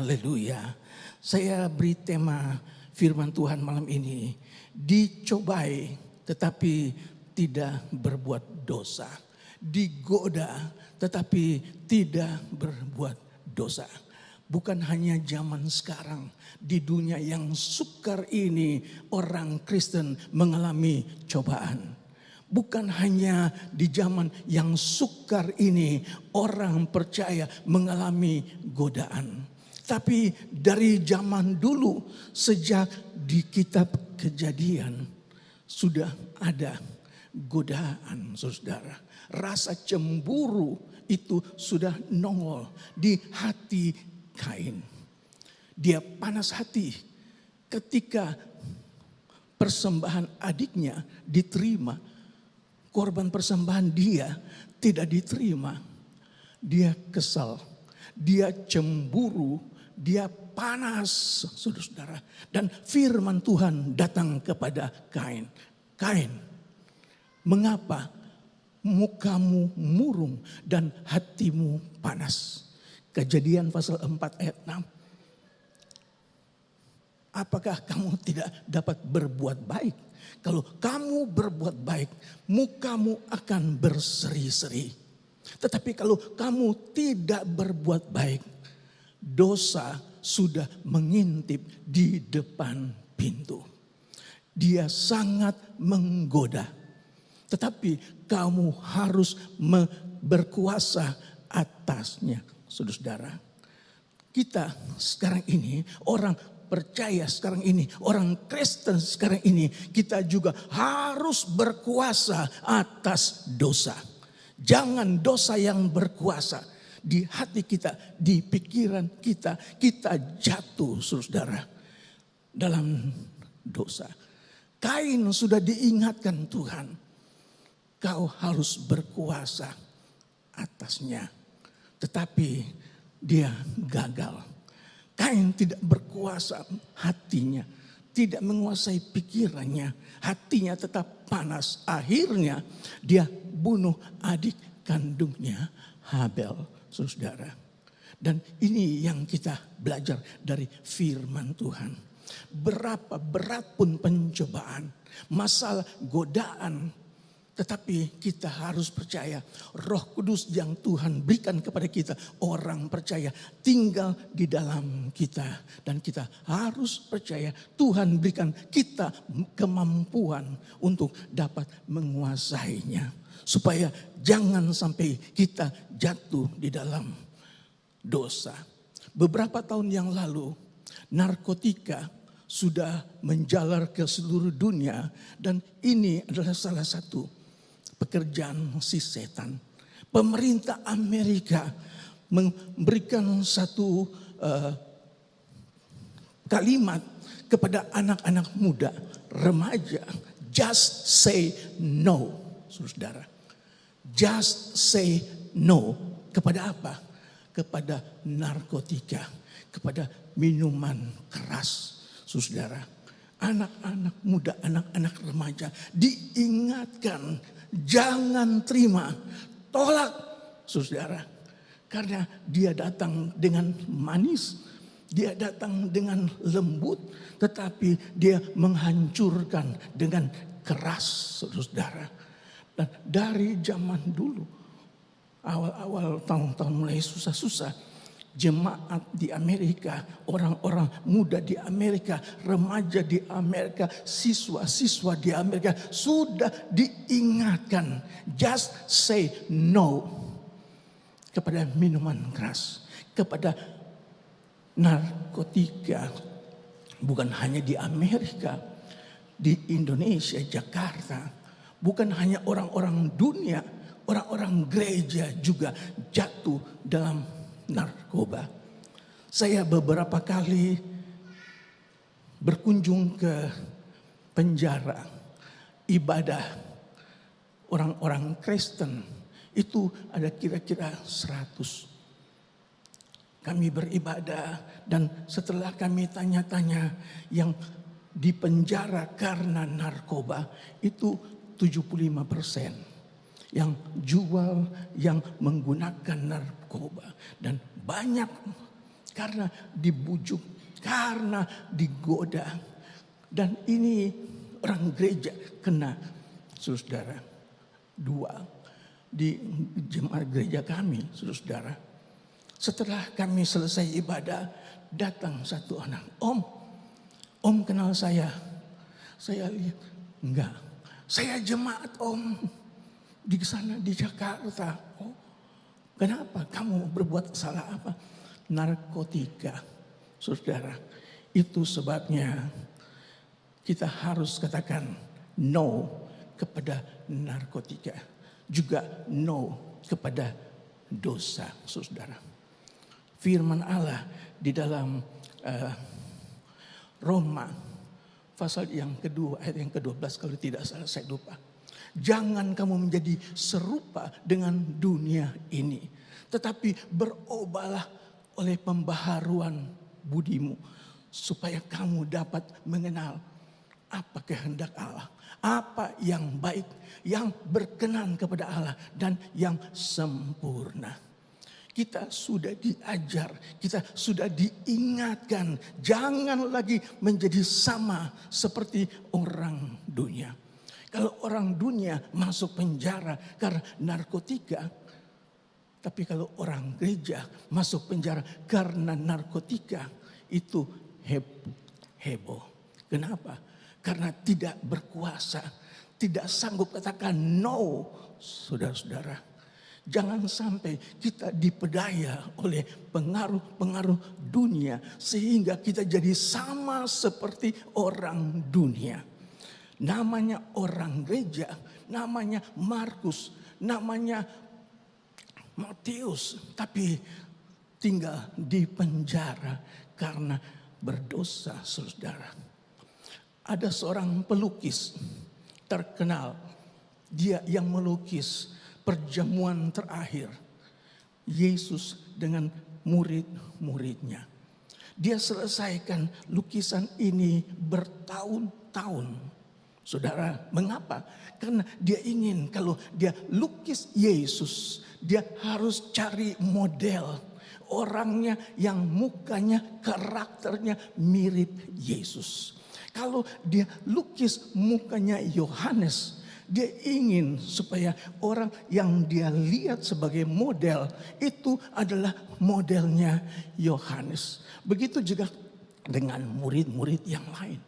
Haleluya. Saya beri tema firman Tuhan malam ini. Dicobai tetapi tidak berbuat dosa. Digoda tetapi tidak berbuat dosa. Bukan hanya zaman sekarang, di dunia yang sukar ini orang Kristen mengalami cobaan. Bukan hanya di zaman yang sukar ini orang percaya mengalami godaan. Tapi dari zaman dulu sejak di kitab Kejadian sudah ada godaan, saudara. Rasa cemburu itu sudah nongol di hati Kain. Dia panas hati ketika persembahan adiknya diterima. Korban persembahan dia tidak diterima. Dia kesal, dia cemburu, dia panas, saudara-saudara. Dan firman Tuhan datang kepada Kain. Kain, mengapa mukamu murung dan hatimu panas? Kejadian pasal 4 ayat 6. Apakah kamu tidak dapat berbuat baik? Kalau kamu berbuat baik, mukamu akan berseri-seri. Tetapi kalau kamu tidak berbuat baik, dosa sudah mengintip di depan pintu. Dia sangat menggoda. Tetapi kamu harus berkuasa atasnya, saudara. Kita sekarang ini orang percaya sekarang ini, orang Kristen sekarang ini, kita juga harus berkuasa atas dosa. Jangan dosa yang berkuasa di hati kita, di pikiran kita, kita jatuh, saudara, dalam dosa. Kain sudah diingatkan Tuhan, kau harus berkuasa atasnya. Tetapi dia gagal. Kain tidak berkuasa hatinya, tidak menguasai pikirannya, hatinya tetap panas. Akhirnya dia bunuh adik kandungnya Habel, saudara. Dan ini yang kita belajar dari firman Tuhan. Berapa berat pun pencobaan, masalah godaan, tetapi kita harus percaya Roh Kudus yang Tuhan berikan kepada kita, orang percaya, tinggal di dalam kita. Dan kita harus percaya Tuhan berikan kita kemampuan untuk dapat menguasainya. Supaya jangan sampai kita jatuh di dalam dosa. Beberapa tahun yang lalu narkotika sudah menjalar ke seluruh dunia. Dan ini adalah salah satu pekerjaan si setan. Pemerintah Amerika memberikan satu kalimat kepada anak-anak muda, remaja. Just say no, saudara. Just say no. Kepada apa? Kepada narkotika, kepada minuman keras, saudara. Anak-anak muda, anak-anak remaja diingatkan, jangan terima, tolak, saudara. Karena dia datang dengan manis, dia datang dengan lembut, tetapi dia menghancurkan dengan keras, saudara. Dan dari zaman dulu, awal-awal tahun-tahun mulai susah-susah, jemaat di Amerika, orang-orang muda di Amerika, remaja di Amerika, siswa-siswa di Amerika sudah diingatkan, just say no kepada minuman keras, kepada narkotika. Bukan hanya di Amerika, di Indonesia, Jakarta, bukan hanya orang-orang dunia, orang-orang gereja juga jatuh dalam narkoba. Saya beberapa kali berkunjung ke penjara ibadah orang-orang Kristen. Itu ada kira-kira 100. Kami beribadah dan setelah kami tanya-tanya yang di penjara karena narkoba itu 75%. Yang jual, yang menggunakan narkoba. Dan banyak karena dibujuk, karena digoda. Dan ini orang gereja kena, saudara. Dua, di jemaat gereja kami, saudara. Setelah kami selesai ibadah, datang satu anak. Om kenal saya. Saya lihat, enggak. Saya jemaat Om di sana di Jakarta. Oh, kenapa? Kamu berbuat salah apa? Narkotika, saudara. Itu sebabnya kita harus katakan no kepada narkotika. Juga no kepada dosa, saudara. Firman Allah di dalam Roma pasal yang kedua ayat yang ke-12 kalau tidak salah saya lupa. Jangan kamu menjadi serupa dengan dunia ini, tetapi berubahlah oleh pembaharuan budimu supaya kamu dapat mengenal apa kehendak Allah, apa yang baik, yang berkenan kepada Allah dan yang sempurna. Kita sudah diajar, kita sudah diingatkan, jangan lagi menjadi sama seperti orang dunia. Kalau orang dunia masuk penjara karena narkotika, tapi kalau orang gereja masuk penjara karena narkotika, itu heboh. Kenapa? Karena tidak berkuasa, tidak sanggup katakan no, saudara-saudara. Jangan sampai kita dipedaya oleh pengaruh-pengaruh dunia sehingga kita jadi sama seperti orang dunia. Namanya orang gereja, namanya Markus, namanya Matius, tapi tinggal di penjara karena berdosa, saudara. Ada seorang pelukis terkenal, dia yang melukis perjamuan terakhir Yesus dengan murid-muridnya. Dia selesaikan lukisan ini bertahun-tahun. Saudara, mengapa? Karena dia ingin kalau dia lukis Yesus, dia harus cari model orangnya yang mukanya, karakternya mirip Yesus. Kalau dia lukis mukanya Yohanes, dia ingin supaya orang yang dia lihat sebagai model itu adalah modelnya Yohanes. Begitu juga dengan murid-murid yang lain.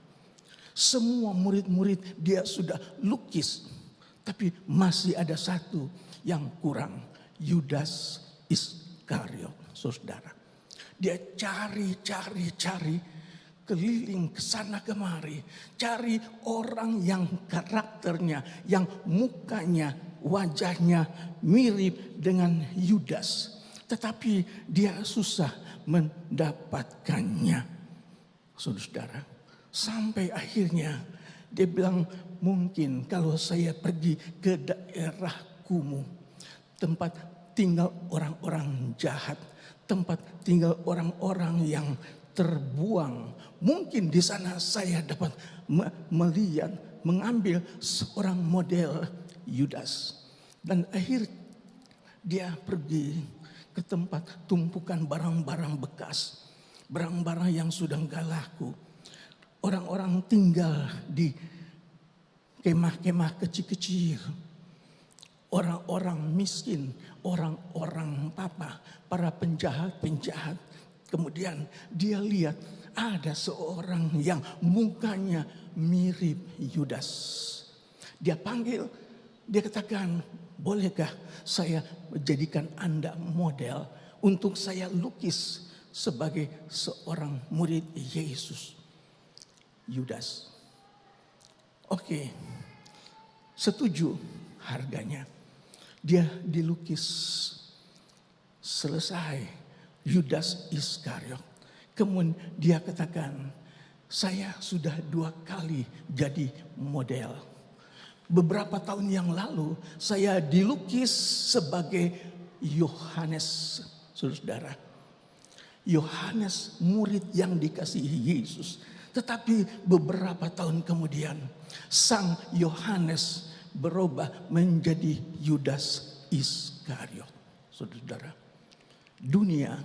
Semua murid-murid dia sudah lukis, tapi masih ada satu yang kurang, Yudas Iskariot, saudara. Dia cari, keliling ke sana kemari, cari orang yang karakternya, yang mukanya, wajahnya mirip dengan Yudas. Tetapi dia susah mendapatkannya, saudara. Sampai akhirnya dia bilang, mungkin kalau saya pergi ke daerah kumuh, tempat tinggal orang-orang jahat, tempat tinggal orang-orang yang terbuang, mungkin di sana saya dapat melihat, mengambil seorang model Yudas. Dan akhir dia pergi ke tempat tumpukan barang-barang bekas, barang-barang yang sudah gak laku. Orang-orang tinggal di kemah-kemah kecil-kecil. Orang-orang miskin, orang-orang para penjahat-penjahat. Kemudian dia lihat ada seorang yang mukanya mirip Yudas. Dia panggil, dia katakan, bolehkah saya menjadikan Anda model untuk saya lukis sebagai seorang murid Yesus? Yudas. Oke, setuju harganya. Dia dilukis selesai Yudas Iskariot. Kemudian dia katakan, saya sudah 2 kali jadi model. Beberapa tahun yang lalu saya dilukis sebagai Yohanes, saudara. Yohanes murid yang dikasihi Yesus. Tetapi beberapa tahun kemudian sang Yohanes berubah menjadi Yudas Iskariot. Saudara, dunia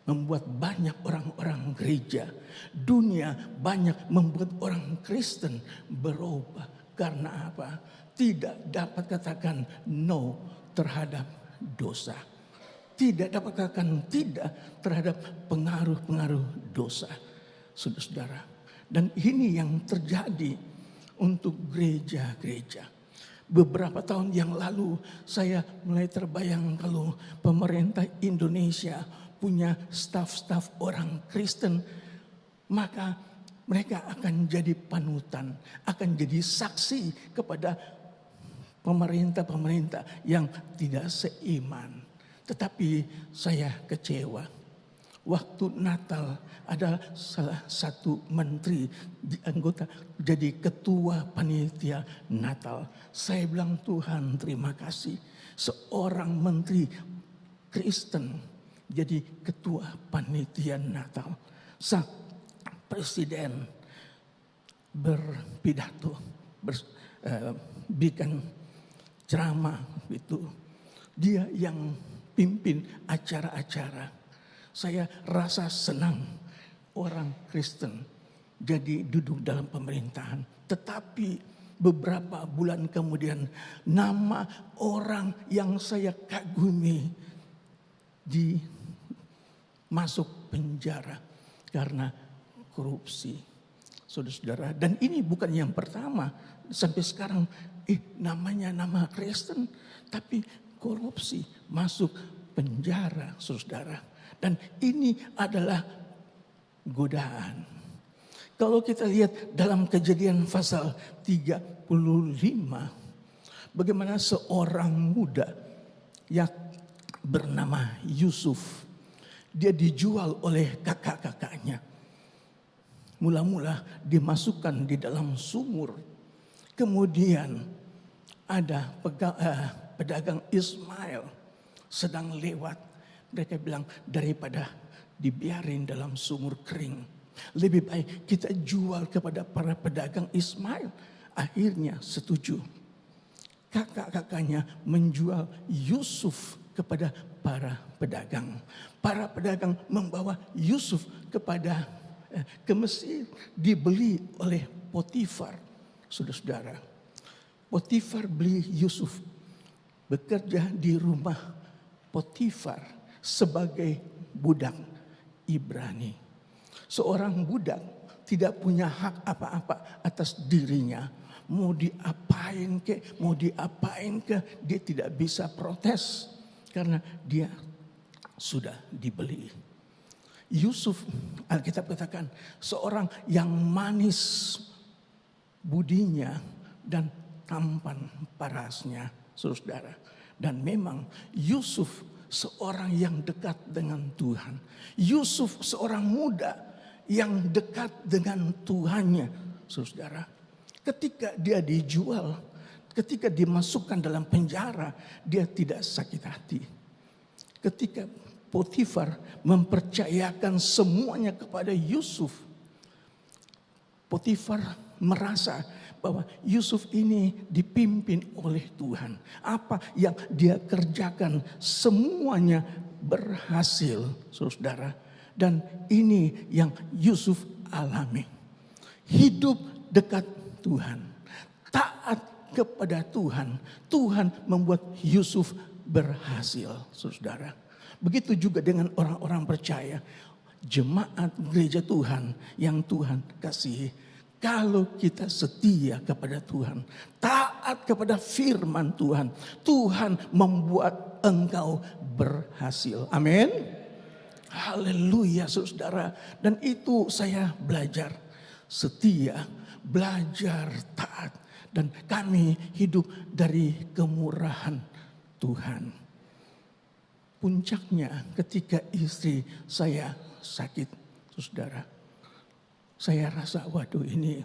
membuat banyak orang-orang gereja. Dunia banyak membuat orang Kristen berubah. Karena apa? Tidak dapat katakan no terhadap dosa. Tidak dapat katakan tidak terhadap pengaruh-pengaruh dosa. Saudara-saudara. Dan ini yang terjadi untuk gereja-gereja. Beberapa tahun yang lalu saya mulai terbayang kalau pemerintah Indonesia punya staf-staf orang Kristen, maka mereka akan jadi panutan, akan jadi saksi kepada pemerintah-pemerintah yang tidak seiman. Tetapi saya kecewa. Waktu Natal ada salah satu menteri anggota jadi ketua panitia Natal. Saya bilang, Tuhan terima kasih. Seorang menteri Kristen jadi ketua panitia Natal. Sang presiden berpidato, bikin ceramah itu. Dia yang pimpin acara-acara. Saya rasa senang orang Kristen jadi duduk dalam pemerintahan. Tetapi beberapa bulan kemudian nama orang yang saya kagumi masuk penjara karena korupsi. Saudara-saudara, dan ini bukan yang pertama. Sampai sekarang namanya nama Kristen tapi korupsi, masuk penjara, saudara. Dan ini adalah godaan. Kalau kita lihat dalam Kejadian pasal 35, bagaimana seorang muda yang bernama Yusuf, dia dijual oleh kakak-kakaknya. Mula-mula dimasukkan di dalam sumur. Kemudian ada pedagang Ismail sedang lewat. Mereka bilang, daripada dibiarin dalam sumur kering, lebih baik kita jual kepada para pedagang Ismail. Akhirnya setuju. Kakak-kakaknya menjual Yusuf kepada para pedagang. Para pedagang membawa Yusuf ke Mesir, dibeli oleh Potifar. Saudara-saudara, Potifar beli Yusuf, bekerja di rumah Potifar sebagai budak Ibrani. Seorang budak tidak punya hak apa-apa atas dirinya. Mau diapain ke, dia tidak bisa protes karena dia sudah dibeli. Yusuf, Alkitab katakan, seorang yang manis budinya dan tampan parasnya, saudara. Dan memang Yusuf seorang yang dekat dengan Tuhan. Yusuf seorang muda yang dekat dengan Tuhannya, saudara. Ketika dia dijual, ketika dimasukkan dalam penjara, dia tidak sakit hati. Ketika Potifar mempercayakan semuanya kepada Yusuf, Potifar merasa bahwa Yusuf ini dipimpin oleh Tuhan. Apa yang dia kerjakan semuanya berhasil, saudara. Dan ini yang Yusuf alami. Hidup dekat Tuhan, taat kepada Tuhan. Tuhan membuat Yusuf berhasil, saudara. Begitu juga dengan orang-orang percaya, jemaat gereja Tuhan yang Tuhan kasihi. Kalau kita setia kepada Tuhan, taat kepada firman Tuhan, Tuhan membuat engkau berhasil. Amin. Haleluya, saudara. Dan itu saya belajar setia, belajar taat. Dan kami hidup dari kemurahan Tuhan. Puncaknya ketika istri saya sakit, saudara. Saya rasa waduh ini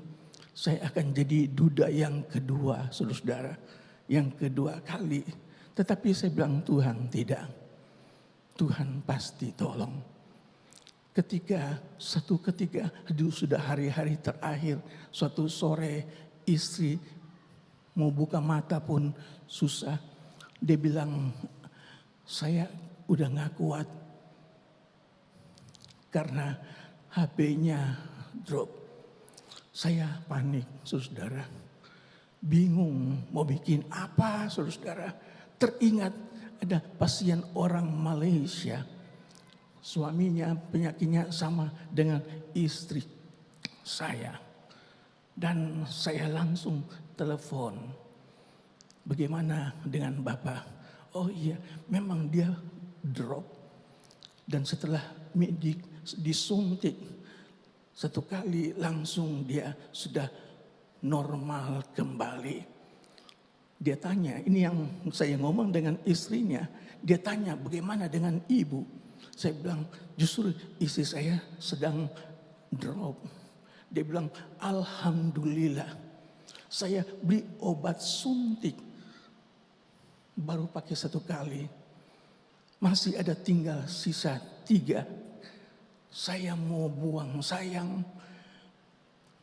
saya akan jadi duda yang kedua, saudara. Yang kedua kali. Tetapi saya bilang, Tuhan tidak. Tuhan pasti tolong. Suatu ketika sudah hari-hari terakhir, suatu sore istri mau buka mata pun susah. Dia bilang, saya udah gak kuat. karena HP-nya drop. Saya panik, saudara. Bingung mau bikin apa, saudara. Teringat ada pasien orang Malaysia. Suaminya penyakitnya sama dengan istri saya. Dan saya langsung telepon. Bagaimana dengan Bapak? Oh iya, memang dia drop. Dan setelah disuntik 1 kali langsung dia sudah normal kembali. Dia tanya, ini yang saya ngomong dengan istrinya. Dia tanya bagaimana dengan ibu. Saya bilang justru istri saya sedang drop. Dia bilang alhamdulillah. Saya beli obat suntik. Baru pakai 1 kali. Masih ada tinggal sisa 3. Saya mau buang, sayang.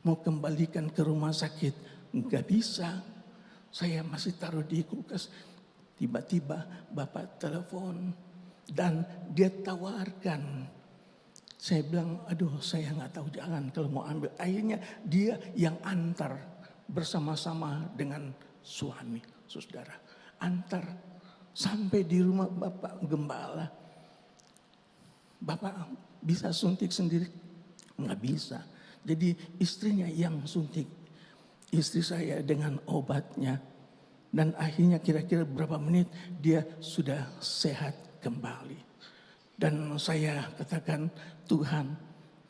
Mau kembalikan ke rumah sakit. Enggak bisa. Saya masih taruh di kulkas. Tiba-tiba Bapak telepon. Dan dia tawarkan. Saya bilang, aduh saya nggak tahu jalan kalau mau ambil. Akhirnya dia yang antar bersama-sama dengan suami, saudara. Antar sampai di rumah Bapak Gembala. Bapak bisa suntik sendiri? Nggak bisa. Jadi istrinya yang suntik. Istri saya dengan obatnya. Dan akhirnya kira-kira berapa menit dia sudah sehat kembali. Dan saya katakan, Tuhan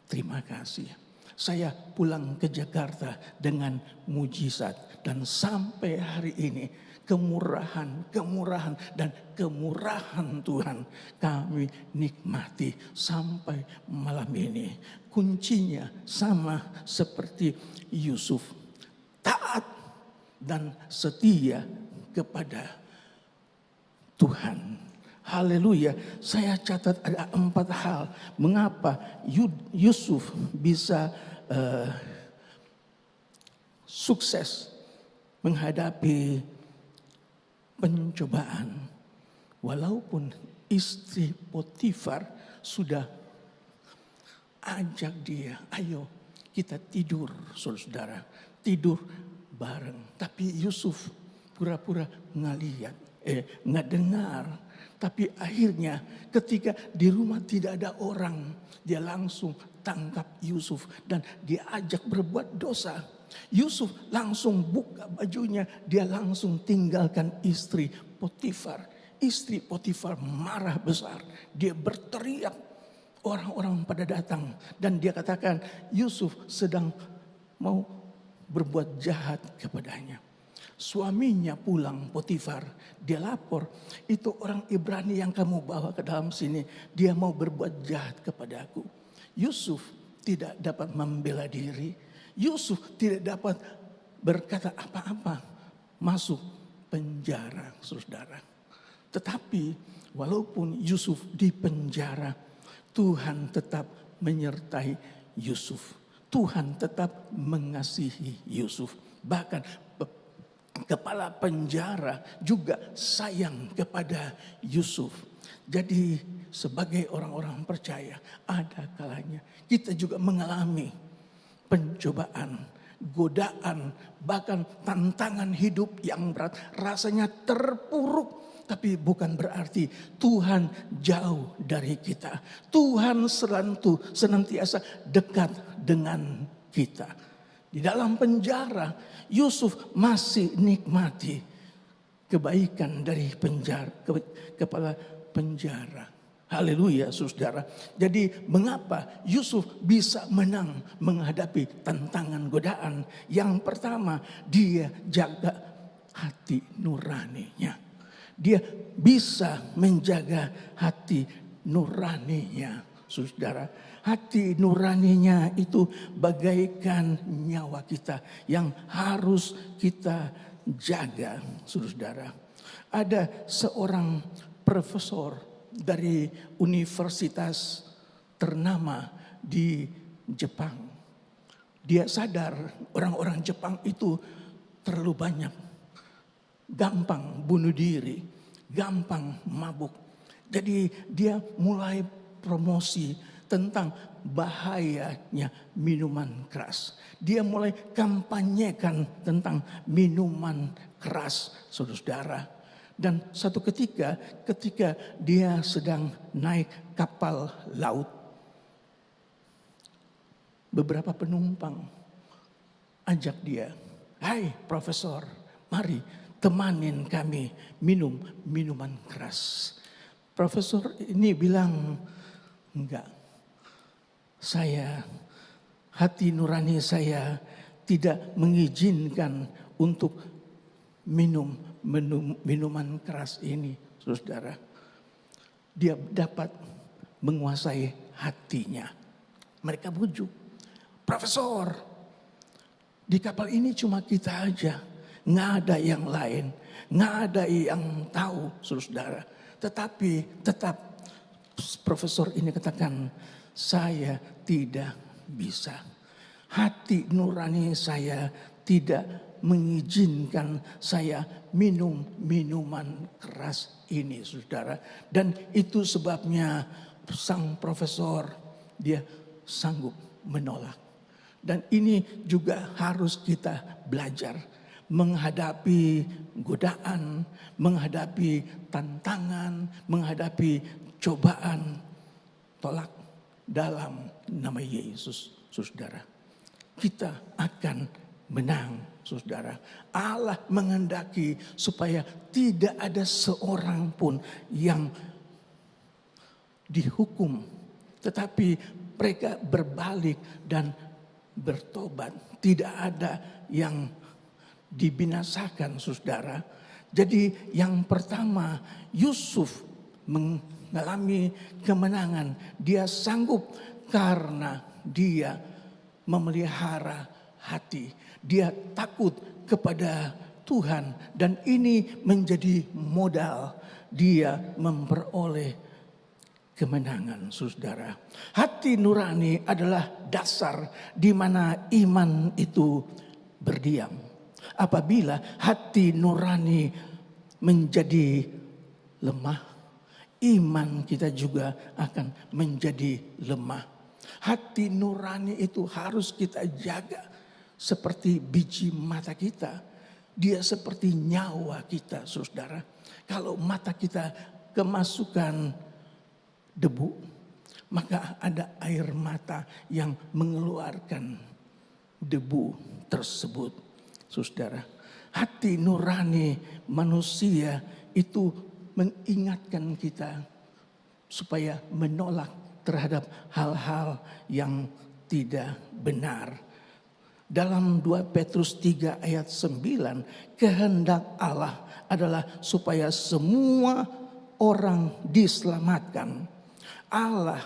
terima kasih. Saya pulang ke Jakarta dengan mujizat. Dan sampai hari ini kemurahan dan kemurahan Tuhan kami nikmati sampai malam ini. Kuncinya sama seperti Yusuf. Taat dan setia kepada Tuhan. Haleluya. Saya catat ada 4 hal. Mengapa Yusuf bisa sukses menghadapi pencobaan. Walaupun istri Potifar sudah ajak dia, ayo kita tidur saudara. Tidur bareng. Tapi Yusuf pura-pura nggak dengar. Tapi akhirnya ketika di rumah tidak ada orang, dia langsung tangkap Yusuf dan dia ajak berbuat dosa. Yusuf langsung buka bajunya, dia langsung tinggalkan istri Potifar. Istri Potifar marah besar, dia berteriak, orang-orang pada datang dan dia katakan Yusuf sedang mau berbuat jahat kepadanya. Suaminya pulang, Potifar, dia lapor, itu orang Ibrani yang kamu bawa ke dalam sini, dia mau berbuat jahat kepadaku. Yusuf tidak dapat membela diri, Yusuf tidak dapat berkata apa-apa, masuk penjara, saudara. Tetapi walaupun Yusuf di penjara, Tuhan tetap menyertai Yusuf. Tuhan tetap mengasihi Yusuf. Bahkan kepala penjara juga sayang kepada Yusuf. Jadi sebagai orang-orang percaya, ada kalanya kita juga mengalami pencobaan, godaan, bahkan tantangan hidup yang berat. Rasanya terpuruk, tapi bukan berarti Tuhan jauh dari kita. Tuhan senantiasa dekat dengan kita. Di dalam penjara, Yusuf masih nikmati kebaikan dari kepala penjara. Haleluya, saudara. Jadi mengapa Yusuf bisa menang menghadapi tantangan godaan? Yang pertama, dia jaga hati nuraninya. Dia bisa menjaga hati nuraninya, saudara. Hati nuraninya itu bagaikan nyawa kita yang harus kita jaga, saudara. Ada seorang profesor dari universitas ternama di Jepang. Dia sadar orang-orang Jepang itu terlalu banyak. Gampang bunuh diri, gampang mabuk. Jadi dia mulai promosi tentang bahayanya minuman keras. Dia mulai kampanyekan tentang minuman keras, saudara. Dan satu ketika dia sedang naik kapal laut, beberapa penumpang ajak dia, "Hai profesor, mari temanin kami minum minuman keras." Profesor ini bilang, "Enggak, hati nurani saya tidak mengizinkan untuk minum minuman keras ini, saudara." Dia dapat menguasai hatinya. Mereka bujuk, "Profesor, di kapal ini cuma kita aja, nggak ada yang lain, nggak ada yang tahu, saudara." Tetapi tetap profesor ini katakan, "Saya tidak bisa. Hati nurani saya tidak mengizinkan saya minum minuman keras ini, saudara." Dan itu sebabnya sang profesor dia sanggup menolak. Dan ini juga harus kita belajar menghadapi godaan, menghadapi tantangan, menghadapi cobaan. Tolak dalam nama Yesus, saudara. Kita akan menang, saudara. Allah menghendaki supaya tidak ada seorang pun yang dihukum, tetapi mereka berbalik dan bertobat. Tidak ada yang dibinasakan, saudara. Jadi yang pertama, Yusuf mengalami kemenangan. Dia sanggup karena dia memelihara hati. Dia takut kepada Tuhan dan ini menjadi modal dia memperoleh kemenangan, saudara. Hati nurani adalah dasar di mana iman itu berdiam. Apabila hati nurani menjadi lemah, iman kita juga akan menjadi lemah. Hati nurani itu harus kita jaga seperti biji mata kita. Dia seperti nyawa kita, saudara. Kalau mata kita kemasukan debu, maka ada air mata yang mengeluarkan debu tersebut. Saudara, hati nurani manusia itu mengingatkan kita supaya menolak terhadap hal-hal yang tidak benar. Dalam 2 Petrus 3 ayat 9, kehendak Allah adalah supaya semua orang diselamatkan. Allah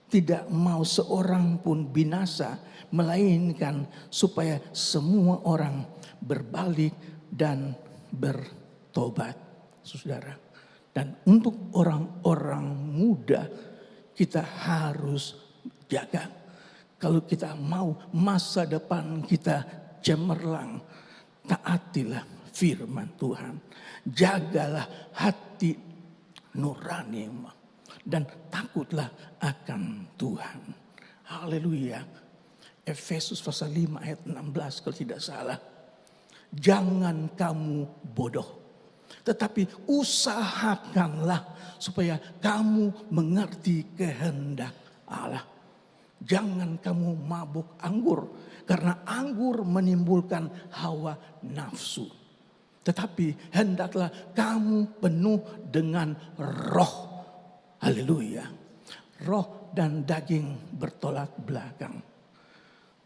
tidak mau seorang pun binasa, melainkan supaya semua orang berbalik dan bertobat, saudara. Dan untuk orang-orang muda kita harus jaga. Kalau kita mau masa depan kita cemerlang, taatilah firman Tuhan. Jagalah hati nurani dan takutlah akan Tuhan. Haleluya. Efesus pasal 5 ayat 16 kalau tidak salah. Jangan kamu bodoh, tetapi usahakanlah supaya kamu mengerti kehendak Allah. Jangan kamu mabuk anggur, karena anggur menimbulkan hawa nafsu. Tetapi hendaklah kamu penuh dengan roh. Haleluya. Roh dan daging bertolak belakang.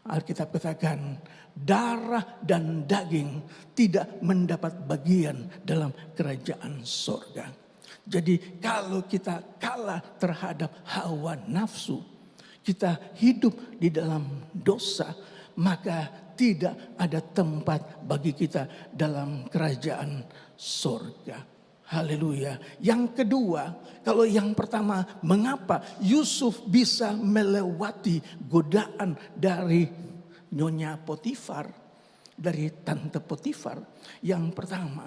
Alkitab katakan darah dan daging tidak mendapat bagian dalam kerajaan sorga. Jadi kalau kita kalah terhadap hawa nafsu, kita hidup di dalam dosa, maka tidak ada tempat bagi kita dalam kerajaan sorga. Haleluya. Yang kedua, kalau yang pertama, mengapa Yusuf bisa melewati godaan dari Nyonya Potifar, dari Tante Potifar? Yang pertama,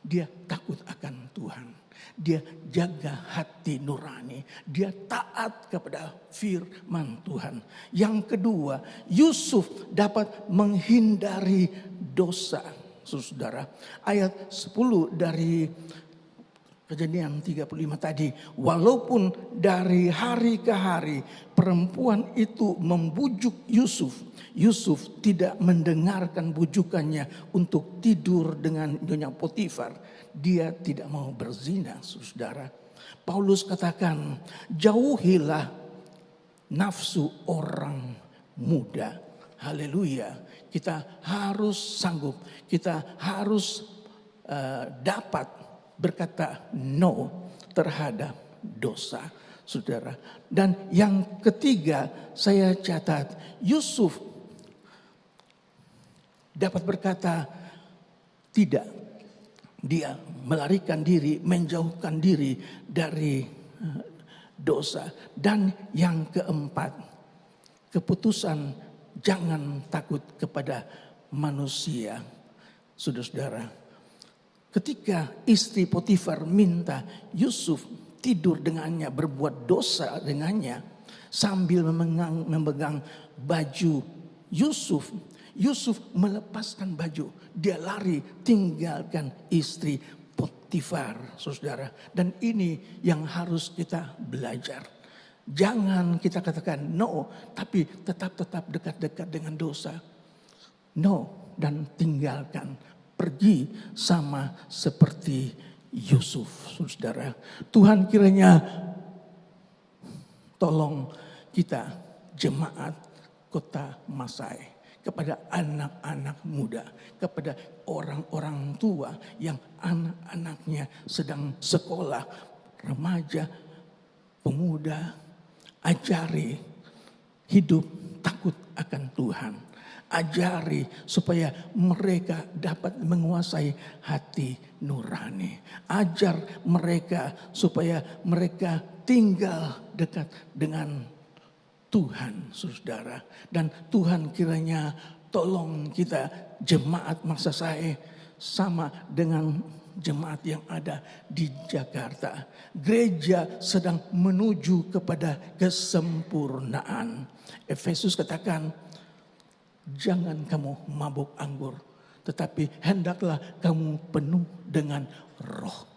Dia takut akan Tuhan. Dia jaga hati nurani. Dia taat kepada firman Tuhan. Yang kedua, Yusuf dapat menghindari dosa. Saudara, ayat 10 dari Kejadian 35 tadi, walaupun dari hari ke hari perempuan itu membujuk Yusuf, Yusuf tidak mendengarkan bujukannya untuk tidur dengan Nyonya Potifar. Dia tidak mau berzina, saudara. Paulus katakan, jauhilah nafsu orang muda. Haleluya. Kita harus sanggup, kita harus dapat berkata no terhadap dosa, saudara. Dan yang ketiga saya catat, Yusuf dapat berkata tidak. Dia melarikan diri, menjauhkan diri dari dosa. Dan yang keempat, keputusan jangan takut kepada manusia, saudara-saudara. Ketika istri Potifar minta Yusuf tidur dengannya, berbuat dosa dengannya, sambil memegang baju Yusuf, Yusuf melepaskan baju. Dia lari tinggalkan istri Potifar, saudara. Dan ini yang harus kita belajar. Jangan kita katakan no, tapi tetap dekat-dekat dengan dosa. No, dan tinggalkan. Pergi sama seperti Yusuf, saudara. Tuhan kiranya tolong kita jemaat Kota Masai, kepada anak-anak muda, kepada orang-orang tua yang anak-anaknya sedang sekolah, remaja, pemuda, ajari hidup takut akan Tuhan. Ajari supaya mereka dapat menguasai hati nurani. Ajar mereka supaya mereka tinggal dekat dengan Tuhan, saudara. Dan Tuhan kiranya tolong kita jemaat Maksasai sama dengan jemaat yang ada di Jakarta. Gereja sedang menuju kepada kesempurnaan. Efesus katakan, jangan kamu mabuk anggur, tetapi hendaklah kamu penuh dengan roh.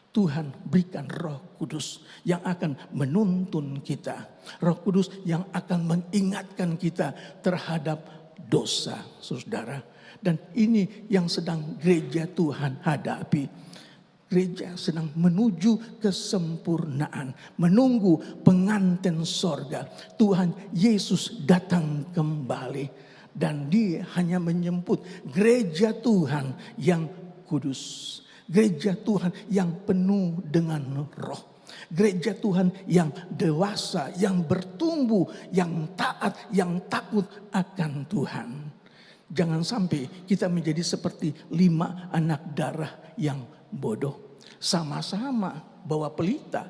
Tuhan berikan Roh Kudus yang akan menuntun kita. Roh Kudus yang akan mengingatkan kita terhadap dosa, saudara. Dan ini yang sedang gereja Tuhan hadapi. Gereja sedang menuju kesempurnaan, menunggu pengantin sorga. Tuhan Yesus datang kembali. Dan dia hanya menyebut gereja Tuhan yang kudus. Gereja Tuhan yang penuh dengan roh. Gereja Tuhan yang dewasa, yang bertumbuh, yang taat, yang takut akan Tuhan. Jangan sampai kita menjadi seperti 5 anak darah yang bodoh. Sama-sama bawa pelita,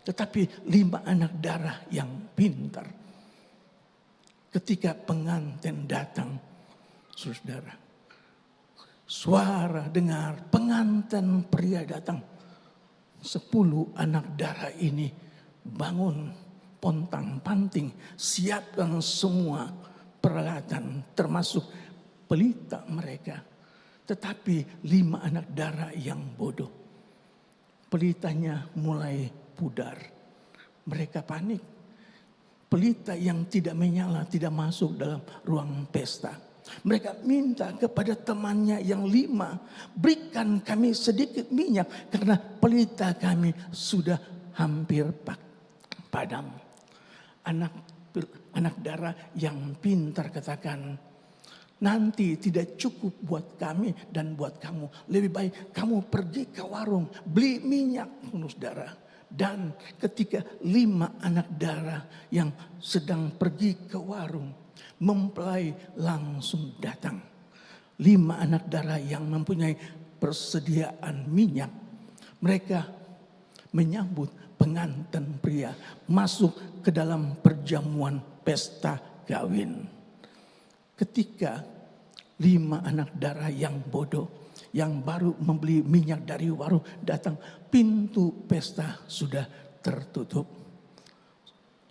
tetapi 5 anak darah yang pintar. Ketika pengantin datang, saudara, suara dengar pengantin pria datang. 10 anak darah ini bangun, pontang-panting, siapkan semua peralatan termasuk pelita mereka. Tetapi 5 anak darah yang bodoh, pelitanya mulai pudar. Mereka panik. Pelita yang tidak menyala tidak masuk dalam ruang pesta. Mereka minta kepada temannya yang 5, berikan kami sedikit minyak karena pelita kami sudah hampir padam. Anak darah yang pintar katakan, nanti tidak cukup buat kami dan buat kamu. Lebih baik kamu pergi ke warung beli minyak, saudara. Dan ketika 5 anak darah yang sedang pergi ke warung, mempelai langsung datang. 5 anak darah yang mempunyai persediaan minyak. Mereka menyambut pengantin pria masuk ke dalam perjamuan pesta kawin. Ketika 5 anak darah yang bodoh yang baru membeli minyak dari warung datang, pintu pesta sudah tertutup.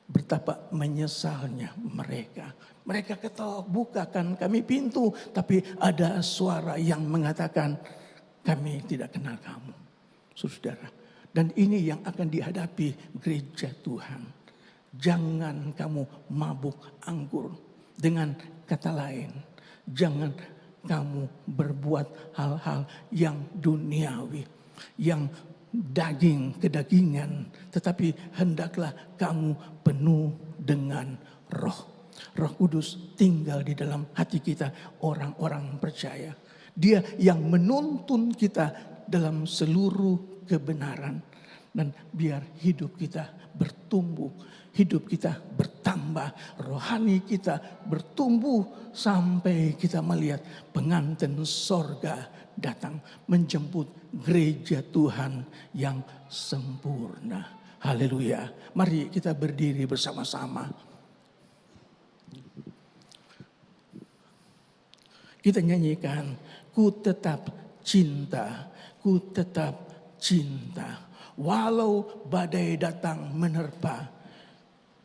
Betapa menyesalnya mereka. Mereka ketawa, bukakan kami pintu. Tapi ada suara yang mengatakan, kami tidak kenal kamu, saudara. Dan ini yang akan dihadapi gereja Tuhan. Jangan kamu mabuk anggur. Dengan kata lain, jangan kamu berbuat hal-hal yang duniawi, yang daging kedagingan, tetapi hendaklah kamu penuh dengan Roh. Roh Kudus tinggal di dalam hati kita, orang-orang percaya. Dia yang menuntun kita dalam seluruh kebenaran. Dan biar hidup kita bertumbuh, hidup kita bertambah, rohani kita bertumbuh sampai kita melihat pengantin sorga datang menjemput gereja Tuhan yang sempurna. Haleluya. Mari kita berdiri bersama-sama. Kita nyanyikan, ku tetap cinta, ku tetap cinta. Walau badai datang menerpa,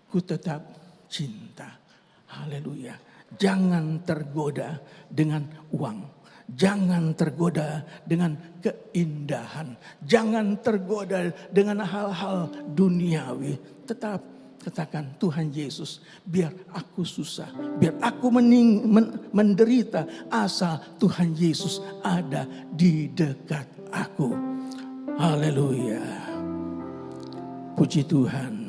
ku tetap cinta. Haleluya. Jangan tergoda dengan uang. Jangan tergoda dengan keindahan. Jangan tergoda dengan hal-hal duniawi. Tetap katakan, Tuhan Yesus, biar aku susah, biar aku menderita, asal Tuhan Yesus ada di dekat aku. Haleluya. Puji Tuhan.